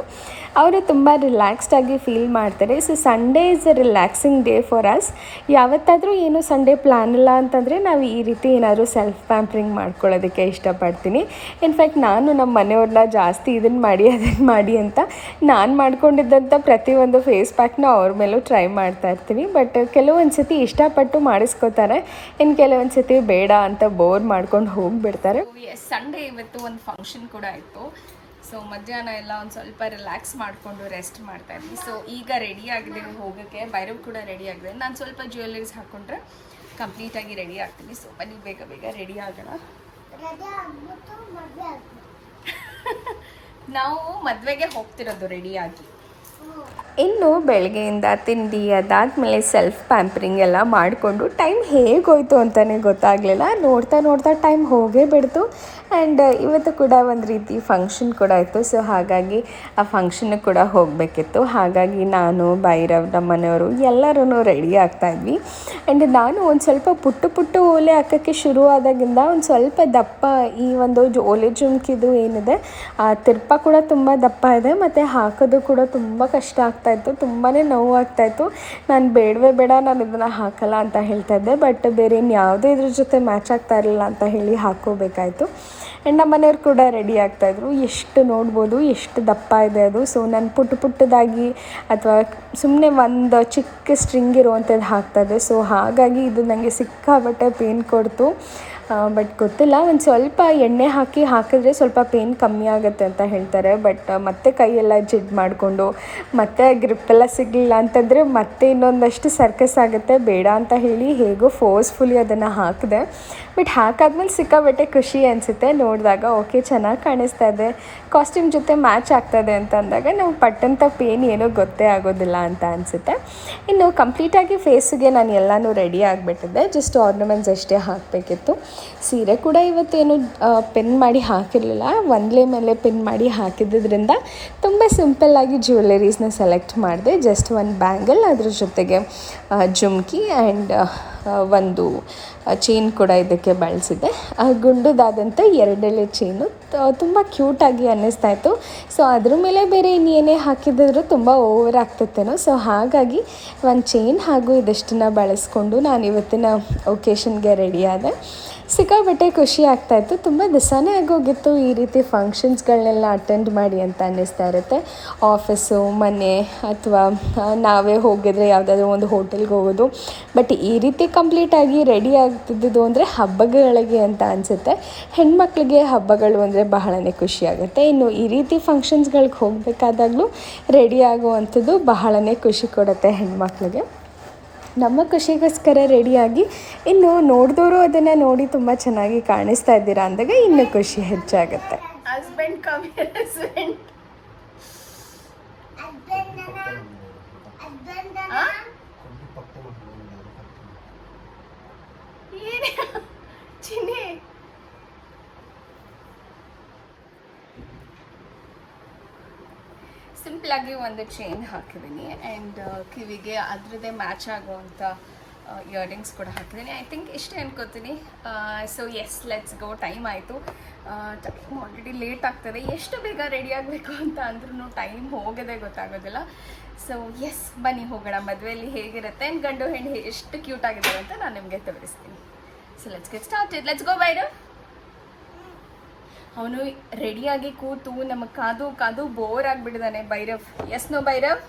ಅವರು ತುಂಬ ರಿಲ್ಯಾಕ್ಸ್ಡಾಗಿ ಫೀಲ್ ಮಾಡ್ತಾರೆ. So Sunday is a relaxing day for us. ಯಾವತ್ತಾದರೂ ಏನು ಸಂಡೇ ಪ್ಲ್ಯಾನ್ ಇಲ್ಲ ಅಂತಂದರೆ ನಾವು ಈ ರೀತಿ ಏನಾದರೂ ಸೆಲ್ಫ್ ಪ್ಯಾಂಪರಿಂಗ್ ಮಾಡ್ಕೊಳ್ಳೋದಕ್ಕೆ ಇಷ್ಟಪಡ್ತೀನಿ. ಇನ್ಫ್ಯಾಕ್ಟ್ ನಾನು ನಮ್ಮ ಮನೆಯವ್ರನ್ನ ಜಾಸ್ತಿ ಇದನ್ನು ಮಾಡಿ ಅದನ್ನು ಮಾಡಿ ಅಂತ ನಾನು ಮಾಡ್ಕೊಂಡಿದ್ದಂಥ ಪ್ರತಿಯೊಂದು ಫೇಸ್ ಪ್ಯಾಕ್ನ ಅವ್ರ ಮೇಲೂ ಟ್ರೈ ಮಾಡ್ತಾ ಇರ್ತೀನಿ. ಬಟ್ ಕೆಲವೊಂದು ಸತಿ ಇಷ್ಟಪಟ್ಟು ಮಾಡಿಸ್ಕೋತಾರೆ, ಇನ್ನು ಕೆಲವೊಂದು ಸತಿ ಬೇಡ ಅಂತ ಬೋರ್ ಮಾಡ್ಕೊಂಡು ಹೋಗಿಬಿಡ್ತಾರೆ. ಸಂಡೇ ಇವತ್ತು ಒಂದು ಫಂಕ್ಷನ್ ಕೂಡ ಇತ್ತು. ಸೊ ಮಧ್ಯಾಹ್ನ ಎಲ್ಲ ಒಂದು ಸ್ವಲ್ಪ ರಿಲ್ಯಾಕ್ಸ್ ಮಾಡಿಕೊಂಡು ರೆಸ್ಟ್ ಮಾಡ್ತಾ ಇದ್ವಿ. ಸೊ ಈಗ ರೆಡಿ ಆಗಿದೆ ಹೋಗೋಕ್ಕೆ, ಭೈರವ್ ಕೂಡ ರೆಡಿ ಆಗಿದೆ. ನಾನು ಸ್ವಲ್ಪ ಜ್ಯುವೆಲ್ಲರೀಸ್ ಹಾಕ್ಕೊಂಡ್ರೆ ಕಂಪ್ಲೀಟಾಗಿ ರೆಡಿ ಆಗ್ತೀನಿ. ಸೊ ಬನ್ನಿ ಬೇಗ ಬೇಗ ರೆಡಿ ಆಗೋಣ. ನಾವು ಮದುವೆಗೆ ಹೋಗ್ತಿರೋದು ರೆಡಿಯಾಗಿ. ಇನ್ನು ಬೆಳಗ್ಗೆಯಿಂದ ತಿಂಡಿ ಅದಾದಮೇಲೆ ಸೆಲ್ಫ್ ಪ್ಯಾಂಪರಿಂಗ್ ಎಲ್ಲ ಮಾಡಿಕೊಂಡು ಟೈಮ್ ಹೇಗೋಯ್ತು ಅಂತಲೇ ಗೊತ್ತಾಗಲಿಲ್ಲ. ನೋಡ್ತಾ ನೋಡ್ತಾ ಟೈಮ್ ಹೋಗೇ ಬಿಡ್ತು. ಆ್ಯಂಡ್ ಇವತ್ತು ಕೂಡ ಒಂದು ರೀತಿ ಫಂಕ್ಷನ್ ಕೂಡ ಇತ್ತು. ಸೊ ಹಾಗಾಗಿ ಆ ಫಂಕ್ಷನ್ಗೆ ಕೂಡ ಹೋಗಬೇಕಿತ್ತು. ಹಾಗಾಗಿ ನಾನು, ಭೈರವ್, ನಮ್ಮ ಮನೆಯವರು ಎಲ್ಲರೂ ರೆಡಿ ಆಗ್ತಾಯಿದ್ವಿ. ಆ್ಯಂಡ್ ನಾನು ಒಂದು ಸ್ವಲ್ಪ ಪುಟ್ಟು ಓಲೆ ಹಾಕೋಕ್ಕೆ ಶುರುವಾದಾಗಿಂದ ಒಂದು ಸ್ವಲ್ಪ ದಪ್ಪ ಈ ಒಂದು ಓಲೆ ಜುಮ್ಕಿದು ಏನಿದೆ ಆ ತಿರ್ಪ ಕೂಡ ತುಂಬ ದಪ್ಪ ಇದೆ ಮತ್ತು ಹಾಕೋದು ಕೂಡ ತುಂಬ ಕಷ್ಟ ಆಗ್ತಾಯಿತ್ತು, ತುಂಬಾ ನೋವು ಆಗ್ತಾಯಿತ್ತು. ನಾನು ಬೇಡ ನಾನು ಇದನ್ನು ಹಾಕಲ್ಲ ಅಂತ ಹೇಳ್ತಾ ಇದ್ದೆ. ಬಟ್ ಬೇರೆ ಇನ್ಯಾವುದೋ ಇದ್ರ ಜೊತೆ ಮ್ಯಾಚ್ ಆಗ್ತಾ ಇರಲಿಲ್ಲ ಅಂತ ಹೇಳಿ ಹಾಕ್ಕೋಬೇಕಾಯ್ತು. ಆ್ಯಂಡ್ ನಮ್ಮ ಮನೆಯವ್ರು ಕೂಡ ರೆಡಿ ಆಗ್ತಾಯಿದ್ರು. ಎಷ್ಟು ನೋಡ್ಬೋದು ಎಷ್ಟು ದಪ್ಪ ಇದೆ ಅದು. ಸೊ ನಾನು ಪುಟ್ಟದಾಗಿ ಅಥವಾ ಸುಮ್ಮನೆ ಒಂದು ಚಿಕ್ಕ ಸ್ಟ್ರಿಂಗ್ ಇರುವಂಥದ್ದು ಹಾಕ್ತಾಯಿದ್ದೆ. ಸೊ ಹಾಗಾಗಿ ಇದು ನನಗೆ ಸಿಕ್ಕಾಬಟ್ಟೆ ಪೇನ್ ಕೊಡ್ತು. ಬಟ್ ಗೊತ್ತಿಲ್ಲ, ಒಂದು ಸ್ವಲ್ಪ ಎಣ್ಣೆ ಹಾಕಿದ್ರೆ ಸ್ವಲ್ಪ ಪೇನ್ ಕಮ್ಮಿ ಆಗುತ್ತೆ ಅಂತ ಹೇಳ್ತಾರೆ. ಬಟ್ ಮತ್ತೆ ಕೈಯೆಲ್ಲ ಜಿಡ್ ಮಾಡಿಕೊಂಡು ಮತ್ತೆ ಗ್ರಿಪ್ಪೆಲ್ಲ ಸಿಗಲಿಲ್ಲ ಅಂತಂದರೆ ಮತ್ತೆ ಇನ್ನೊಂದಷ್ಟು ಸರ್ಕಸ್ ಆಗುತ್ತೆ, ಬೇಡ ಅಂತ ಹೇಳಿ ಹೇಗೋ ಫೋರ್ಸ್ಫುಲಿ ಅದನ್ನು ಹಾಕಿದೆ. ಬಟ್ ಹಾಕಾದ್ಮೇಲೆ ಸಿಕ್ಕಾಬಟ್ಟೆ ಖುಷಿ ಅನಿಸುತ್ತೆ ನೋಡಿದಾಗ. ಓಕೆ, ಚೆನ್ನಾಗಿ ಕಾಣಿಸ್ತಾ ಇದೆ, ಕಾಸ್ಟ್ಯೂಮ್ ಜೊತೆ ಮ್ಯಾಚ್ ಆಗ್ತಾಯಿದೆ ಅಂತ ಅಂದಾಗ ನಾವು ಪಟ್ಟಂಥ ಪೇನ್ ಏನೂ ಗೊತ್ತೇ ಆಗೋದಿಲ್ಲ ಅಂತ ಅನಿಸುತ್ತೆ. ಇನ್ನು ಕಂಪ್ಲೀಟಾಗಿ ಫೇಸಿಗೆ ನಾನು ಎಲ್ಲನೂ ರೆಡಿ ಆಗಿಬಿಟ್ಟಿದ್ದೆ, ಜಸ್ಟ್ ಆರ್ನಮೆಂಟ್ಸ್ ಅಷ್ಟೇ ಹಾಕಬೇಕಿತ್ತು. ಸೀರೆ ಕೂಡ ಇವತ್ತೇನು ಪಿನ್ ಮಾಡಿ ಹಾಕಿರಲಿಲ್ಲ, ಒಂದ್ಲೆ ಮೇಲೆ ಪಿನ್ ಮಾಡಿ ಹಾಕಿದ್ದರಿಂದ ತುಂಬ ಸಿಂಪಲ್ಲಾಗಿ ಜ್ಯುವೆಲರೀಸ್ನ ಸೆಲೆಕ್ಟ್ ಮಾಡಿದೆ. ಜಸ್ಟ್ ಒಂದು ಬ್ಯಾಂಗಲ್, ಅದ್ರ ಜೊತೆಗೆ ಜುಮ್ಕಿ ಆ್ಯಂಡ್ ಒಂದು ಚೈನ್ ಕೂಡ ಇದಕ್ಕೆ ಬಳಸಿದೆ. ಗುಂಡುದಾದಂಥ 2 ಎಳೆ ಚೈನು ತುಂಬ ಕ್ಯೂಟಾಗಿ ಅನ್ನಿಸ್ತಾಯಿತ್ತು. ಸೊ ಅದ್ರ ಮೇಲೆ ಬೇರೆ ಇನ್ನೇನೇ ಹಾಕಿದ್ರು ತುಂಬ ಓವರ್ ಆಗ್ತಿತ್ತೇನೋ. ಸೊ ಹಾಗಾಗಿ ಒಂದು ಚೈನ್ ಹಾಗೂ ಇದಿಷ್ಟನ್ನು ಬಳಸ್ಕೊಂಡು ನಾನು ಇವತ್ತಿನ ಒಕೇಶನ್ಗೆ ರೆಡಿ ಆದೆ. ಸಿಕ್ಕಾಬಟ್ಟೆ ಖುಷಿ ಆಗ್ತಾಯಿತ್ತು. ತುಂಬ ದಿವಸನೇ ಆಗೋಗಿತ್ತು ಈ ರೀತಿ ಫಂಕ್ಷನ್ಸ್ಗಳನ್ನೆಲ್ಲ ಅಟೆಂಡ್ ಮಾಡಿ ಅಂತ ಅನ್ನಿಸ್ತಾ ಇರುತ್ತೆ. ಆಫೀಸು, ಮನೆ ಅಥವಾ ನಾವೇ ಹೋಗಿದ್ರೆ ಯಾವುದಾದ್ರೂ ಒಂದು ಹೋಟೆಲ್ಗೆ ಹೋಗೋದು. ಬಟ್ ಈ ರೀತಿ ಕಂಪ್ಲೀಟಾಗಿ ರೆಡಿ ಆಗ್ತಿದ್ದು ಅಂದರೆ ಹಬ್ಬಗಳಿಗೆ ಅಂತ ಅನಿಸುತ್ತೆ. ಹೆಣ್ಮಕ್ಳಿಗೆ ಹಬ್ಬಗಳು ಅಂದರೆ ಬಹಳನೇ ಖುಷಿಯಾಗುತ್ತೆ. ಇನ್ನು ಈ ರೀತಿ ಫಂಕ್ಷನ್ಸ್ಗಳಿಗೆ ಹೋಗಬೇಕಾದಾಗಲೂ ರೆಡಿ ಆಗುವಂಥದ್ದು ಬಹಳನೇ ಖುಷಿ ಕೊಡುತ್ತೆ ಹೆಣ್ಮಕ್ಳಿಗೆ. ನಮ್ಮ ಖುಷಿಗೋಸ್ಕರ ರೆಡಿಯಾಗಿ ಇನ್ನು ನೋಡಿದವರು ಅದನ್ನು ನೋಡಿ ತುಂಬ ಚೆನ್ನಾಗಿ ಕಾಣಿಸ್ತಾ ಇದ್ದೀರಾ ಅಂದಾಗ ಇನ್ನೂ ಖುಷಿ ಹೆಚ್ಚಾಗುತ್ತೆ. ಹಸ್ಬೆಂಡ್ ಕಮ್ ಹಸ್ಬೆಂಡ್ ಚಿನ್ನಿ ಸಿಂಪಲಾಗಿ ಒಂದು ಚೈನ್ ಹಾಕಿದ್ದೀನಿ ಆ್ಯಂಡ್ ಕಿವಿಗೆ ಅದರದ್ದೇ ಮ್ಯಾಚ್ ಆಗುವಂಥ ಇಯರಿಂಗ್ಸ್ ಕೂಡ ಹಾಕಿದ್ದೀನಿ. ಐ ಥಿಂಕ್ ಇಷ್ಟೇ ಅನ್ಕೋತೀನಿ. So yes, let's go. Time ಆಯಿತು, ಟೈಮ್ ಆಲ್ರೆಡಿ ಲೇಟ್ ಆಗ್ತದೆ. ಎಷ್ಟು ಬೇಗ ರೆಡಿ ಆಗಬೇಕು ಅಂತ ಅಂದ್ರೂ ಟೈಮ್ ಹೋಗೋದೇ ಗೊತ್ತಾಗೋದಿಲ್ಲ. ಸೊ ಎಸ್, ಬನ್ನಿ ಹೋಗೋಣ. ಮದುವೆಯಲ್ಲಿ ಹೇಗಿರುತ್ತೆ, ಗಂಡು ಹೆಣ್ಣು ಎಷ್ಟು ಕ್ಯೂಟ್ ಆಗಿದ್ದಾರೆ ಅಂತ ನಾನು ನಿಮಗೆ ತೋರಿಸ್ತೀನಿ. So let's get started. Let's go Bhaira. ಅವನು ರೆಡಿಯಾಗಿ ಕೂತು ನಮಗೆ ಕಾದು ಬೋರ್ ಆಗಿಬಿಟ್ಟಿದ್ದಾನೆ. Bhairav, yes no Bhairav?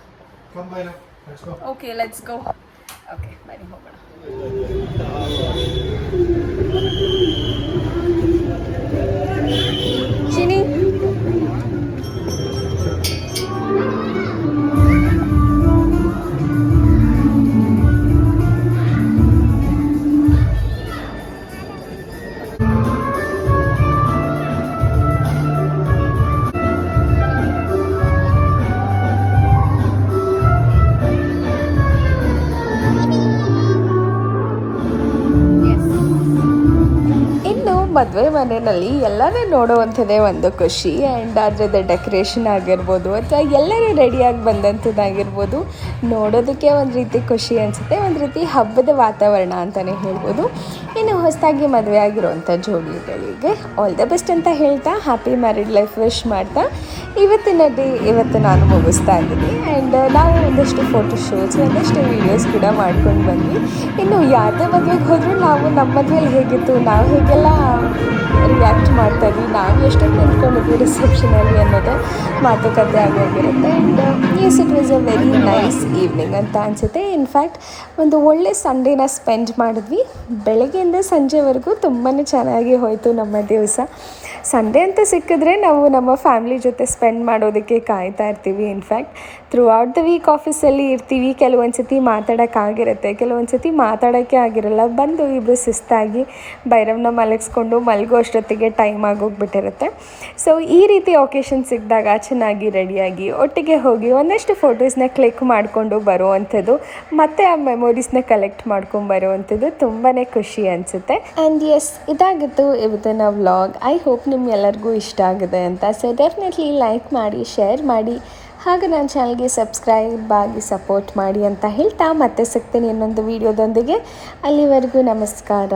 Okay, let's go. Okay, ಬನ್ನಿ ಹೋಗೋಣ. ಚಿನಿ, ಮದುವೆ ಮನೆಯಲ್ಲಿ ಎಲ್ಲರೂ ನೋಡುವಂಥದ್ದೇ ಒಂದು ಖುಷಿ. ಆ್ಯಂಡ್ ಅದರದ್ದು ಡೆಕೋರೇಷನ್ ಆಗಿರ್ಬೋದು ಅಥವಾ ಎಲ್ಲರೂ ರೆಡಿಯಾಗಿ ಬಂದಂಥದ್ದಾಗಿರ್ಬೋದು, ನೋಡೋದಕ್ಕೆ ಒಂದು ರೀತಿ ಖುಷಿ ಅನಿಸುತ್ತೆ. ಒಂದು ರೀತಿ ಹಬ್ಬದ ವಾತಾವರಣ ಅಂತಲೇ ಹೇಳ್ಬೋದು. ಇನ್ನು ಹೊಸದಾಗಿ ಮದುವೆ ಆಗಿರುವಂಥ ಜೋಡಿಗಳಿಗೆ ಆಲ್ ದ ಬೆಸ್ಟ್ ಅಂತ ಹೇಳ್ತಾ, ಹ್ಯಾಪಿ ಮ್ಯಾರಿಡ್ ಲೈಫ್ ವಿಶ್ ಮಾಡ್ತಾ ಇವತ್ತು ನಾನು ಮುಗಿಸ್ತಾ ಇದ್ದೀನಿ. ಆ್ಯಂಡ್ ನಾವು ಒಂದಷ್ಟು ಫೋಟೋಶೂಟ್ಸ್, ಒಂದಷ್ಟು ವೀಡಿಯೋಸ್ ಕೂಡ ಮಾಡ್ಕೊಂಡು ಬಂದ್ವಿ. ಇನ್ನು ಯಾವುದೇ ಮದುವೆಗೆ ಹೋದರೂ ನಾವು ನಮ್ಮ ಮದುವೆಯಲ್ಲಿ ಹೇಗಿತ್ತು, ನಾವು ಹೇಗೆಲ್ಲ ರಿಯಾಕ್ಟ್ ಮಾಡ್ತಾಯಿದ್ವಿ, ನಾವು ಎಷ್ಟೊಂದು ನಿಂತ್ಕೊಂಡಿದ್ವಿ ರಿಸೆಪ್ಷನಲ್ಲಿ ಅನ್ನೋದು ಮಾತುಕತೆ ಆಗೋಗಿರುತ್ತೆ. And yes, it was a very nice evening ಅಂತ ಅನಿಸುತ್ತೆ. ಇನ್ಫ್ಯಾಕ್ಟ್ ಒಂದು ಒಳ್ಳೆ ಸಂಡೇನ ಸ್ಪೆಂಡ್ ಮಾಡಿದ್ವಿ. ಬೆಳಗ್ಗೆಯಿಂದ ಸಂಜೆವರೆಗೂ ತುಂಬಾ ಚೆನ್ನಾಗಿ ಹೋಯಿತು ನಮ್ಮ ದಿವಸ. ಸಂಡೇ ಅಂತ ಸಿಕ್ಕಿದ್ರೆ ನಾವು ನಮ್ಮ ಫ್ಯಾಮ್ಲಿ ಜೊತೆ ಸ್ಪೆಂಡ್ ಮಾಡೋದಕ್ಕೆ ಕಾಯ್ತಾ ಇರ್ತೀವಿ. In fact throughout the week ಆಫೀಸಲ್ಲಿ ಇರ್ತೀವಿ. ಕೆಲವೊಂದು ಸತಿ ಮಾತಾಡೋಕ್ಕಾಗಿರುತ್ತೆ, ಕೆಲವೊಂದು ಸತಿ ಮಾತಾಡೋಕ್ಕೆ ಆಗಿರಲ್ಲ. ಬಂದು ಇಬ್ಬರು ಸುಸ್ತಾಗಿ ಭೈರವ್ನ ಮಲಗಿಸ್ಕೊಂಡು ಮಲಗೋ ಅಷ್ಟೊತ್ತಿಗೆ ಟೈಮ್ ಆಗೋಗ್ಬಿಟ್ಟಿರುತ್ತೆ. ಸೊ ಈ ರೀತಿ ಒಕೇಶನ್ ಸಿಕ್ಕಿದಾಗ ಚೆನ್ನಾಗಿ ರೆಡಿಯಾಗಿ ಒಟ್ಟಿಗೆ ಹೋಗಿ ಒಂದಷ್ಟು ಫೋಟೋಸ್ನ ಕ್ಲಿಕ್ ಮಾಡಿಕೊಂಡು ಬರುವಂಥದ್ದು, ಮತ್ತು ಆ ಮೆಮೊರೀಸ್ನ ಕಲೆಕ್ಟ್ ಮಾಡ್ಕೊಂಡು ಬರುವಂಥದ್ದು ತುಂಬಾ ಖುಷಿ ಅನಿಸುತ್ತೆ. ಆ್ಯಂಡ್ ಎಸ್, ಇದಾಗಿತ್ತು ಇವತ್ತಿನ ವ್ಲಾಗ್. ಐ ಹೋಪ್ ನಿಮ್ಗೆಲ್ಲರಿಗೂ ಇಷ್ಟ ಆಗಿದೆ ಅಂತ. ಸೊ ಡೆಫಿನೆಟ್ಲಿ ಲೈಕ್ ಮಾಡಿ, ಶೇರ್ ಮಾಡಿ, ಹಾಗೂ ನನ್ನ ಚಾನಲ್ಗೆ ಸಬ್ಸ್ಕ್ರೈಬ್ ಆಗಿ ಸಪೋರ್ಟ್ ಮಾಡಿ ಅಂತ ಹೇಳ್ತಾ ಮತ್ತೆ ಸಿಗ್ತೀನಿ ಇನ್ನೊಂದು ವೀಡಿಯೋದೊಂದಿಗೆ. ಅಲ್ಲಿವರೆಗೂ ನಮಸ್ಕಾರ.